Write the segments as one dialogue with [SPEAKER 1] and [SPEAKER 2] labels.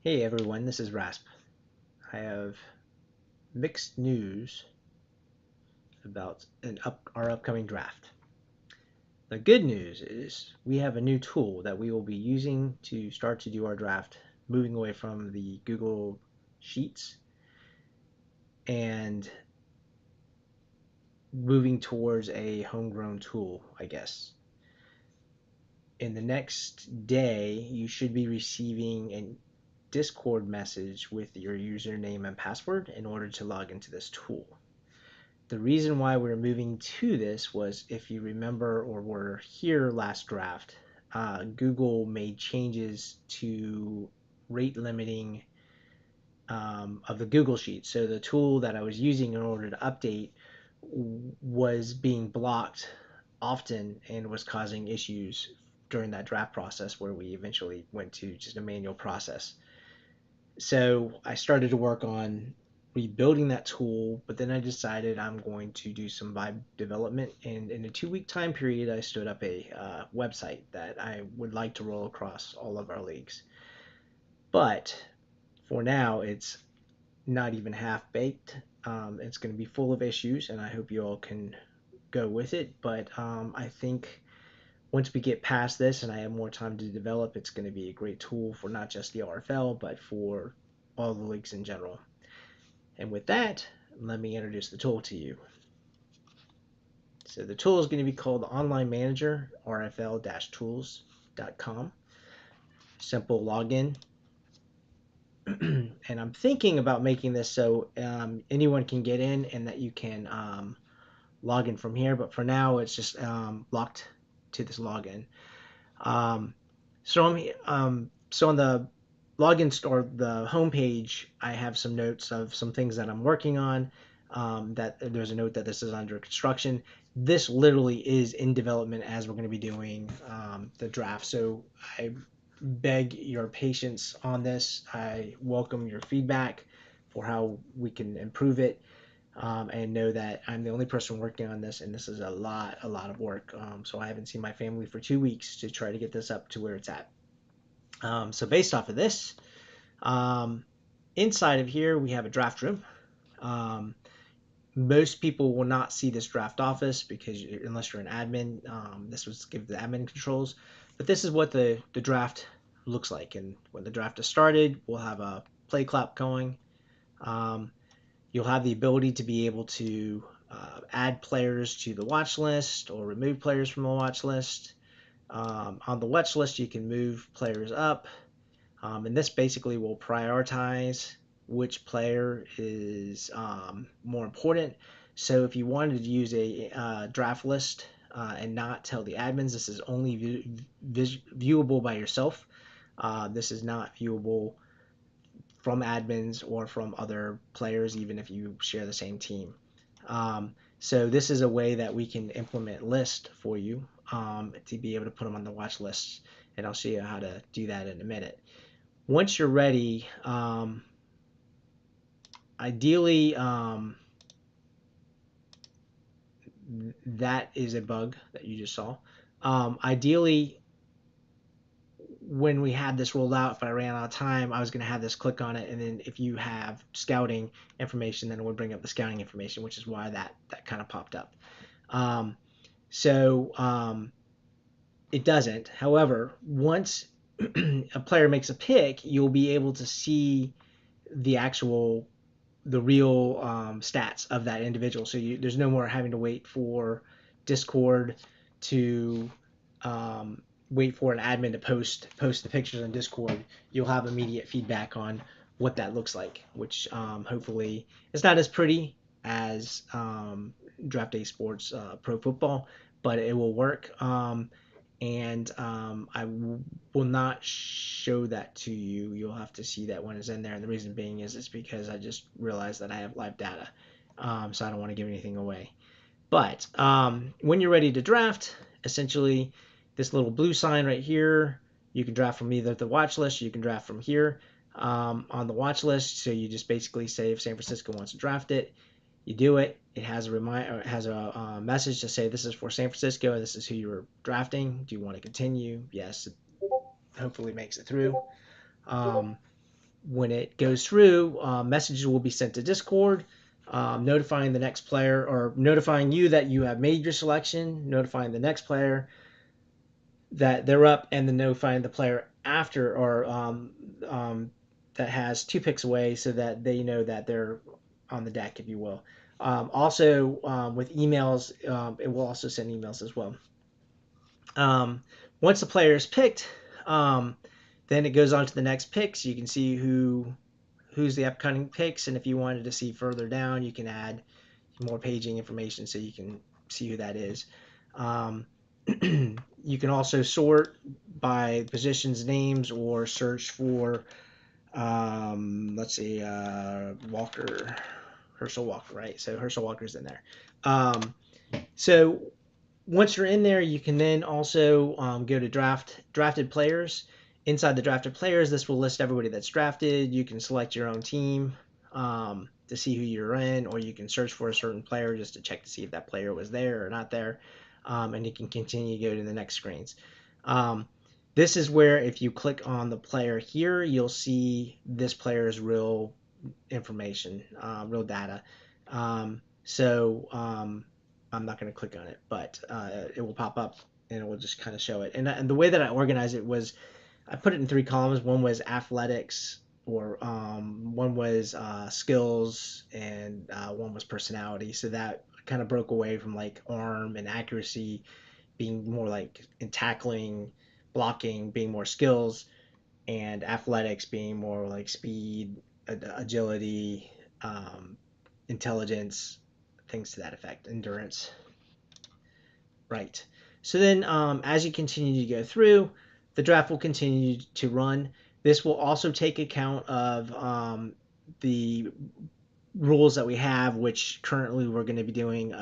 [SPEAKER 1] Hey everyone, this is Rasp. I have mixed news about our upcoming draft. The good news is we have a new tool that we will be using to start to do our draft, moving away from the Google Sheets and moving towards a homegrown tool, I guess. In the next day, you should be receiving a Discord message with your username and password in order to log into this tool. The reason why we're moving to this was, if you remember or were here last draft, Google made changes to rate limiting of the Google Sheet. So the tool that I was using in order to update was being blocked often and was causing issues during that draft process where we eventually went to just a manual process. So I started to work on rebuilding that tool, but then I decided I'm going to do some web development. And in a 2 week time period, I stood up a website that I would like to roll across all of our leagues. But for now, it's not even half baked. It's going to be full of issues, and I hope you all can go with it. But I think once we get past this and I have more time to develop, it's going to be a great tool for not just the RFL, but for all the leagues in general. And with that, let me introduce the tool to you. So the tool is going to be called the Online Manager, rfl-tools.com. Simple login. And I'm thinking about making this so anyone can get in and that you can log in from here. But for now, it's just locked to this login. So on the login store, the homepage, I have some notes of some things that I'm working on. That there's a note that this is under construction. This literally is in development as we're going to be doing the draft. So I beg your patience on this. I welcome your feedback for how we can improve it. And know that I'm the only person working on this, and this is a lot of work. So I haven't seen my family for 2 weeks to try to get this up to where it's at. So based off of this, inside of here we have a draft room. Most people will not see this draft office because unless you're an admin, this was give the admin controls. But this is what the draft looks like, and when the draft is started, we'll have a play clap going. You'll have the ability to be able to add players to the watch list or remove players from the watch list. On the watch list, you can move players up, and this basically will prioritize which player is more important. So if you wanted to use a draft list and not tell the admins, this is only viewable by yourself. This is not viewable from admins or from other players, even if you share the same team. So this is a way that we can implement lists for you to be able to put them on the watch lists, and I'll show you how to do that in a minute. Once you're ready, ideally, that is a bug that you just saw. Ideally, when we had this rolled out, if I ran out of time, I was going to have this click on it, and then if you have scouting information, then it would bring up the scouting information, which is why that kind of popped up. It doesn't. However, once a player makes a pick, you'll be able to see the real stats of that individual. So there's no more having to wait for Discord to wait for an admin to post the pictures on Discord. You'll have immediate feedback on what that looks like, which hopefully is not as pretty as Draft Day Sports Pro Football, but it will work. And I will not show that to you. You'll have to see that when it's in there. And the reason being is it's because I just realized that I have live data, so I don't want to give anything away. But when you're ready to draft, essentially this little blue sign right here, you can draft from either the watch list, or you can draft from here on the watch list. So you just basically say if San Francisco wants to draft it, you do it. It has a reminder, it has a message to say this is for San Francisco and this is who you're drafting. Do you want to continue? Yes. It hopefully makes it through. when it goes through, messages will be sent to Discord, notifying the next player or notifying you that you have made your selection, notifying the next player that they're up, and then notifying the player after or that has 2 picks away so that they know that they're on the deck, if you will. Also, with emails, it will also send emails as well. Once the player is picked, then it goes on to the next picks. You can see who's the upcoming picks, and if you wanted to see further down, you can add more paging information so you can see who that is. You can also sort by positions, names, or search for, let's see, Walker, Herschel Walker, right? So Herschel Walker's in there. So once you're in there, you can then also go to drafted players. Inside the drafted players, this will list everybody that's drafted. You can select your own team to see who you're in, or you can search for a certain player just to check to see if that player was there or not there. And you can continue to go to the next screens. This is where if you click on the player here, you'll see this player's real information, real data. I'm not going to click on it, but it will pop up and it will just kind of show it. And the way that I organized it was I put it in 3 columns. One was athletics, or one was skills, and one was personality. So that kind of broke away from like arm and accuracy being more like in tackling, blocking being more skills, and athletics being more like speed, agility, intelligence, things to that effect, endurance. Right. So then, as you continue to go through, the draft will continue to run. This will also take account of the rules that we have, which currently we're going to be doing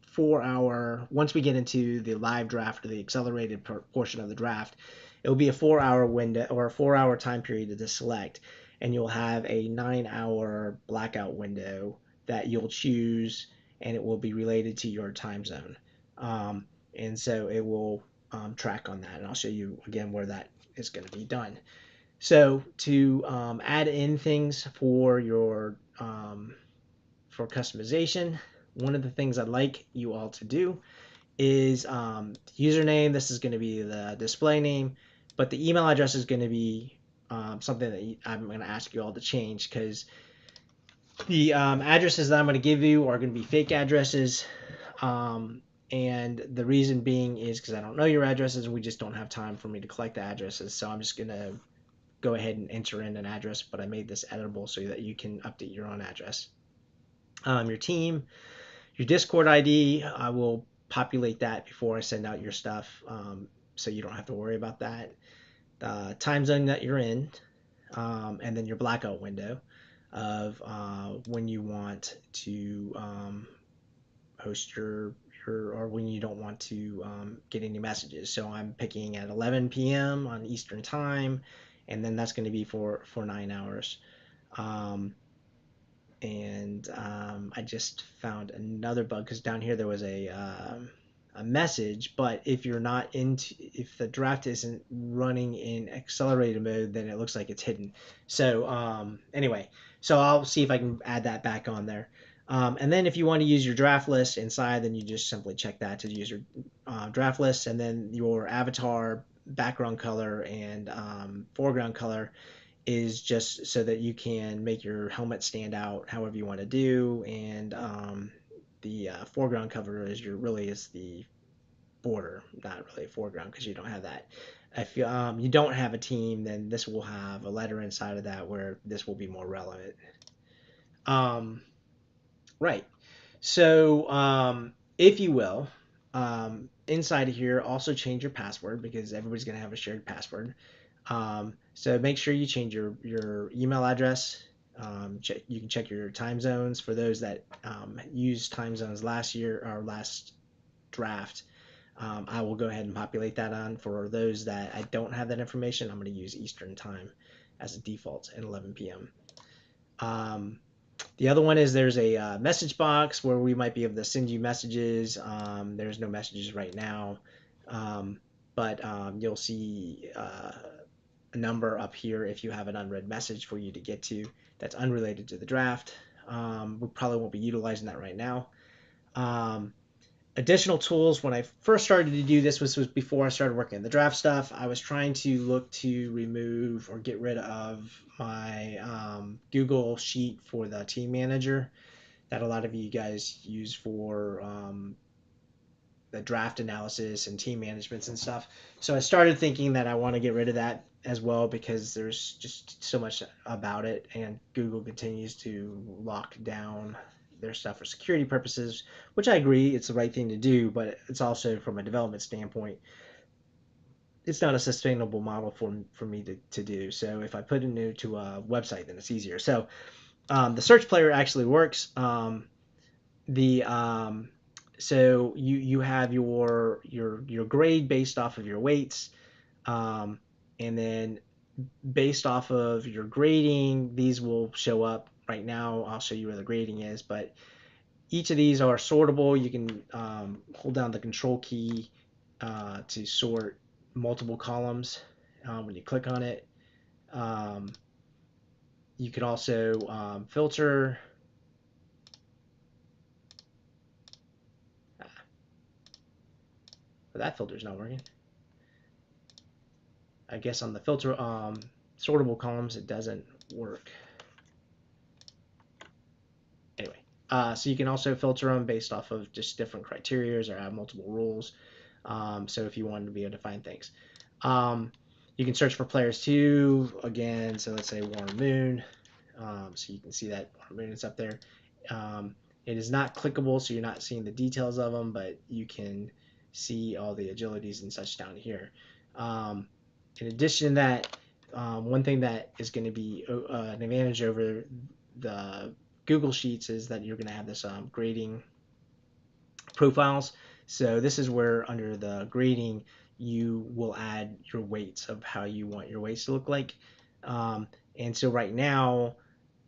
[SPEAKER 1] 4 hour. Once we get into the live draft or the accelerated portion of the draft, it will be a 4 hour window or a 4 hour time period to select, and you'll have a 9 hour blackout window that you'll choose, and it will be related to your time zone. And so it will track on that, and I'll show you again where that is going to be done. So to add in things for your for customization, one of the things I'd like you all to do is username. This is going to be the display name, but the email address is going to be something that I'm going to ask you all to change, because the addresses that I'm going to give you are going to be fake addresses. And the reason being is because I don't know your addresses, and we just don't have time for me to collect the addresses. So I'm just going to go ahead and enter in an address, but I made this editable so that you can update your own address. Your team, your Discord ID, I will populate that before I send out your stuff, so you don't have to worry about that. The time zone that you're in, and then your blackout window of when you want to host your or when you don't want to get any messages. So I'm picking at 11 p.m. on Eastern time, and then that's going to be for 9 hours. I just found another bug because down here there was a message, but if the draft isn't running in accelerated mode, then it looks like it's hidden. So anyway, so I'll see if I can add that back on there. And then if you want to use your draft list inside, then you just simply check that to use your draft list, and then your avatar background color and foreground color is just so that you can make your helmet stand out however you want to do, and the foreground cover is the border, not really a foreground because you don't have that. If you don't have a team, then this will have a letter inside of that where this will be more relevant. Right. So if you will, inside of here, also change your password because everybody's going to have a shared password. So make sure you change your email address. You can check your time zones for those that used time zones last year or last draft. I will go ahead and populate that on. For those that I don't have that information, I'm going to use Eastern time as a default at 11 p.m. The other one is there's a message box where we might be able to send you messages. There's no messages right now, but you'll see a number up here if you have an unread message for you to get to that's unrelated to the draft. We probably won't be utilizing that right now. Additional tools, when I first started to do this, was before I started working in the draft stuff. I was trying to look to remove or get rid of my Google Sheet for the team manager that a lot of you guys use for the draft analysis and team managements and stuff. So I started thinking that I want to get rid of that as well because there's just so much about it, and Google continues to lock down their stuff for security purposes, which I agree it's the right thing to do, but it's also from a development standpoint, it's not a sustainable model for me to do. So if I put it into a website, then it's easier. So the search player actually works. The So you have your grade based off of your weights, and then based off of your grading, these will show up. Right now, I'll show you where the grading is, but each of these are sortable. You can hold down the control key to sort multiple columns when you click on it. Um, you can also filter. But that filter's not working. I guess on the filter sortable columns it doesn't work. Anyway, so you can also filter them based off of just different criterias or have multiple rules. So if you wanted to be able to find things, you can search for players too. Again, so let's say Warren Moon. So you can see that Warren Moon is up there. It is not clickable, so you're not seeing the details of them, but you can see all the agilities and such down here. In addition to that, one thing that is going to be an advantage over the Google Sheets is that you're going to have this grading profiles. So this is where under the grading, you will add your weights of how you want your weights to look like. And so right now,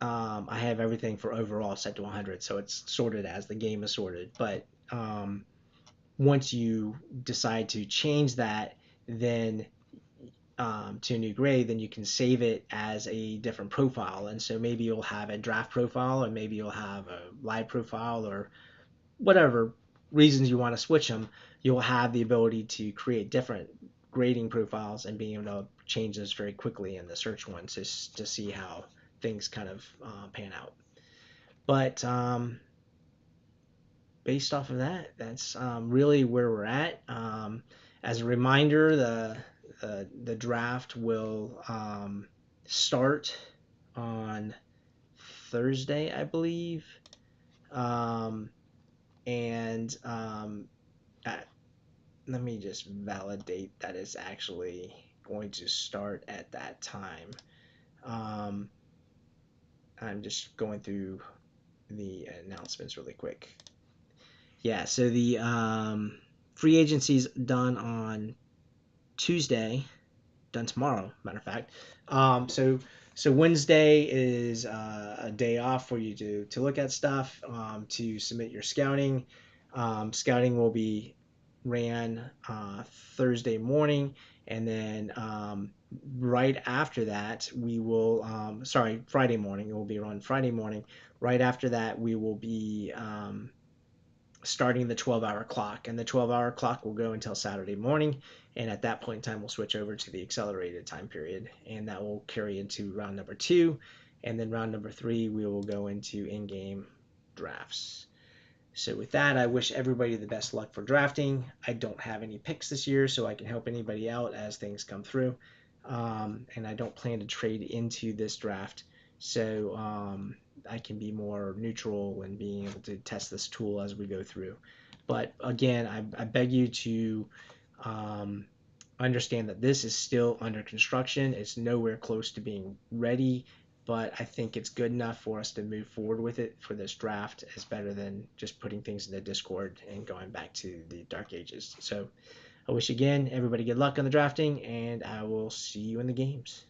[SPEAKER 1] I have everything for overall set to 100. So it's sorted as the game is sorted. But once you decide to change that, then to a new grade, then you can save it as a different profile. And so maybe you'll have a draft profile, or maybe you'll have a live profile, or whatever reasons you want to switch them. You'll have the ability to create different grading profiles and being able to change this very quickly in the search ones to see how things kind of pan out. But based off of that, that's really where we're at. As a reminder, the draft will start on Thursday, I believe, and let me just validate that it's actually going to start at that time. Um, I'm just going through the announcements really quick. Yeah, so the free agency's done on Tuesday, done tomorrow, matter of fact. So Wednesday is a day off for you to look at stuff, to submit your scouting. Scouting will be ran Thursday morning, and then right after that we will Friday morning. It will be run Friday morning. Right after that we will be starting the 12-hour clock, and the 12-hour clock will go until Saturday morning, and at that point in time we'll switch over to the accelerated time period, and that will carry into round number 2, and then round number 3 we will go into in-game drafts. So with that, I wish everybody the best luck for drafting. I don't have any picks this year, so I can help anybody out as things come through, and I don't plan to trade into this draft, so I can be more neutral in being able to test this tool as we go through. But again, I beg you to understand that this is still under construction. It's nowhere close to being ready, but I think it's good enough for us to move forward with it for this draft. Is better than just putting things in the Discord and going back to the dark ages. So I wish again everybody good luck on the drafting, and I will see you in the games.